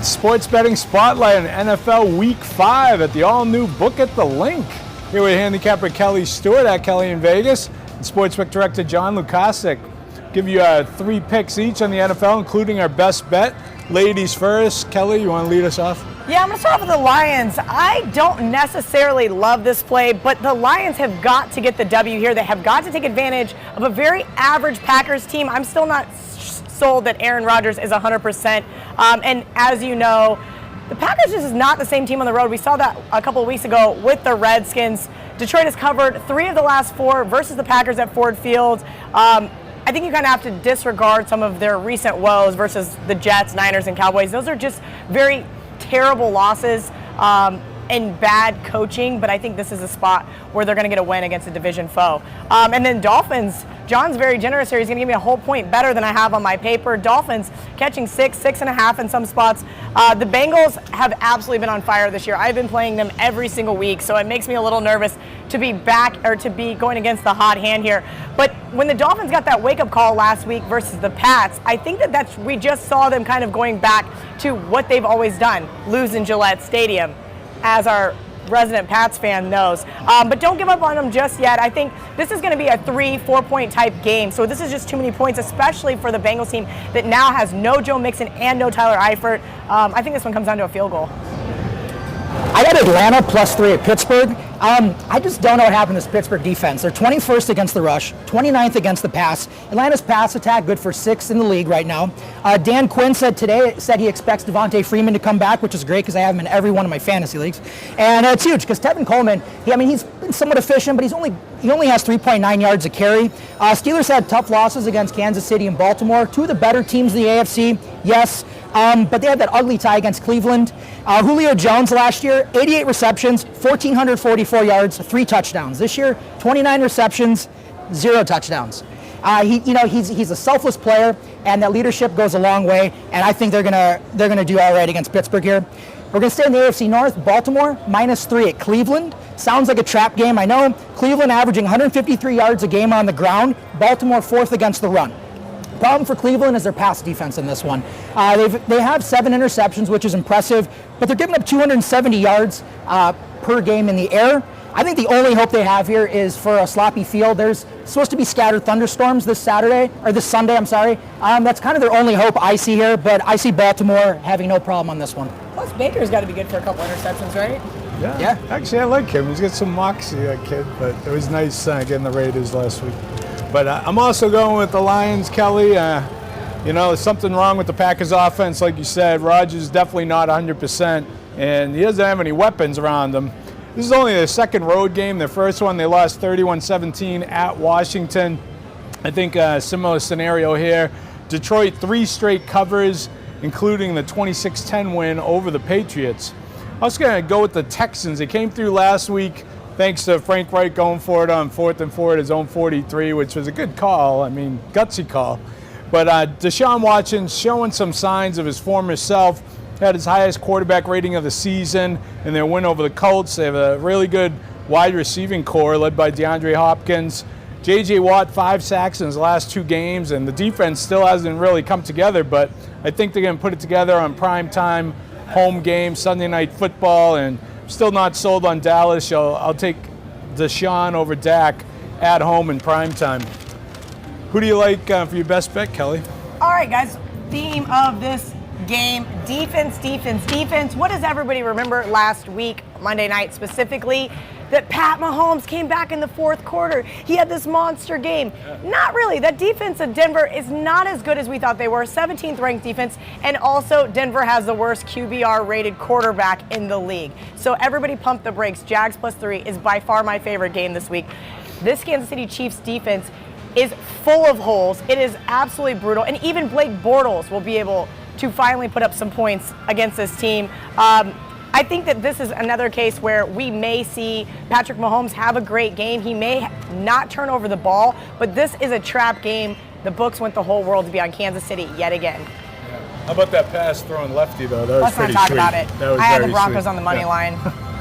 It's Sports Betting Spotlight on NFL Week 5 at the all-new Book at the Link. Here with handicapper Kelly Stewart at Kelly in Vegas and Sportsbook Director John Lukasik. Give you 3 picks each on the NFL, including our best bet. Ladies first. Kelly, you want to lead us off? Yeah, I'm going to start off with the Lions. I don't necessarily love this play, but the Lions have got to get the W here. They have got to take advantage of a very average Packers team. I'm still not sold that Aaron Rodgers is 100%. And as you know, the Packers just is not the same team on the road. We saw that a couple of weeks ago with the Redskins. Detroit has covered 3 of the last 4 versus the Packers at Ford Field. I think you kind of have to disregard some of their recent woes versus the Jets, Niners, and Cowboys. Those are just very terrible losses and bad coaching, but I think this is a spot where they're going to get a win against a division foe. And then Dolphins, John's very generous here. He's going to give me a whole point better than I have on my paper. Dolphins catching 6.5 in some spots. The Bengals have absolutely been on fire this year. I've been playing them every single week, so it makes me a little nervous to be back or to be going against the hot hand here. But when the Dolphins got that wake-up call last week versus the Pats, I think that we just saw them kind of going back to what they've always done, lose in Gillette Stadium, as our resident Pats fan knows. But don't give up on them just yet. I think this is going to be a 3-4 point type game. So this is just too many points, especially for the Bengals team that now has no Joe Mixon and no Tyler Eifert. I think this one comes down to a field goal. I got Atlanta +3 at Pittsburgh. I just don't know what happened to this Pittsburgh defense. They're 21st against the rush, 29th against the pass. Atlanta's pass attack good for 6th in the league right now. Dan Quinn said he expects Devontae Freeman to come back, which is great because I have him in every one of my fantasy leagues. And it's huge because Tevin Coleman, he's been somewhat efficient, but he only has 3.9 yards a carry. Steelers had tough losses against Kansas City and Baltimore, 2 of the better teams in the AFC, yes. But they had that ugly tie against Cleveland. Julio Jones last year, 88 receptions, 1,444 yards, 3 touchdowns. This year, 29 receptions, 0 touchdowns. He's a selfless player, and that leadership goes a long way. And I think they're gonna do all right against Pittsburgh here. We're gonna stay in the AFC North. Baltimore -3 at Cleveland. Sounds like a trap game. I know. Cleveland averaging 153 yards a game on the ground. Baltimore 4th against the run. Problem for Cleveland is their pass defense in this one. They have 7 interceptions, which is impressive, but they're giving up 270 yards per game in the air. I think the only hope they have here is for a sloppy field. There's supposed to be scattered thunderstorms this Sunday. That's kind of their only hope I see here, but I see Baltimore having no problem on this one. Plus, Baker's got to be good for a couple interceptions, right? Yeah. Actually, I like him. He's got some moxie, that kid, but it was nice getting the Raiders last week. But I'm also going with the Lions, Kelly. There's something wrong with the Packers offense, like you said. Rodgers is definitely not 100%, and he doesn't have any weapons around him. This is only their second road game. Their first one, they lost 31-17 at Washington. I think a similar scenario here. Detroit 3 straight covers, including the 26-10 win over the Patriots. I was going to go with the Texans. They came through last week, thanks to Frank Reich going for it on 4th and 4 at his own 43, which was a good call. Gutsy call. But Deshaun Watson's showing some signs of his former self. Had his highest quarterback rating of the season in their win over the Colts. They have a really good wide receiving core led by DeAndre Hopkins. J.J. Watt, 5 sacks in his last 2 games, and the defense still hasn't really come together, but I think they're going to put it together on primetime home game, Sunday Night Football, and still not sold on Dallas, so I'll take Deshaun over Dak at home in primetime. Who do you like for your best bet, Kelly? All right, guys. Theme of this game, defense, defense, defense. What does everybody remember last week, Monday night specifically? That Pat Mahomes came back in the 4th quarter. He had this monster game. Not really. That defense of Denver is not as good as we thought they were. 17th ranked defense. And also Denver has the worst QBR rated quarterback in the league. So everybody pump the brakes. Jags +3 is by far my favorite game this week. This Kansas City Chiefs defense is full of holes. It is absolutely brutal. And even Blake Bortles will be able to finally put up some points against this team. I think that this is another case where we may see Patrick Mahomes have a great game. He may not turn over the ball, but this is a trap game. The books want the whole world to be on Kansas City yet again. How about that pass throwing lefty, though? That was pretty sweet. Let's not talk about it. I had the Broncos on the money line.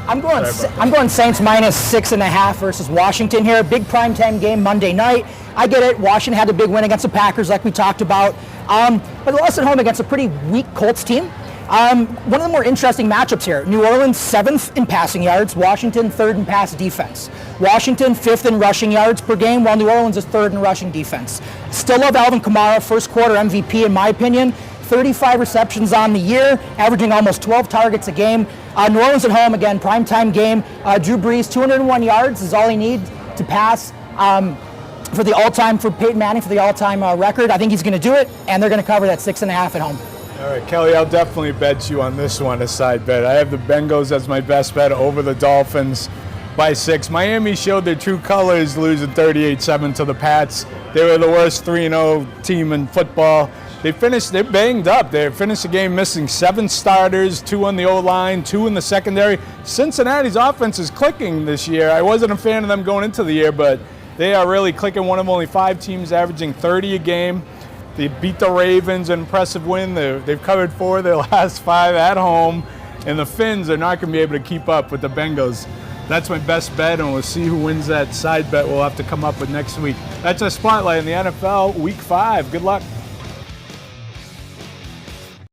I'm going Saints -6.5 versus Washington here. Big primetime game Monday night. I get it. Washington had a big win against the Packers like we talked about. But they lost at home against a pretty weak Colts team. One of the more interesting matchups here. New Orleans 7th in passing yards, Washington 3rd in pass defense. Washington 5th in rushing yards per game, while New Orleans is 3rd in rushing defense. Still love Alvin Kamara, first quarter MVP in my opinion. 35 receptions on the year, averaging almost 12 targets a game. New Orleans at home, again, primetime game. Drew Brees, 201 yards is all he needs to pass for Peyton Manning for the all-time record. I think he's going to do it, and they're going to cover that 6.5 at home. All right, Kelly, I'll definitely bet you on this one, a side bet. I have the Bengals as my best bet over the Dolphins by 6. Miami showed their true colors, losing 38-7 to the Pats. They were the worst 3-0 team in football. They're banged up. They finished the game missing 7 starters, 2 on the O-line, 2 in the secondary. Cincinnati's offense is clicking this year. I wasn't a fan of them going into the year, but they are really clicking. One of only 5 teams averaging 30 a game. They beat the Ravens, an impressive win. They've covered 4 of their last 5 at home, and the Finns are not going to be able to keep up with the Bengals. That's my best bet, and we'll see who wins that side bet we'll have to come up with next week. That's a spotlight in the NFL Week 5. Good luck.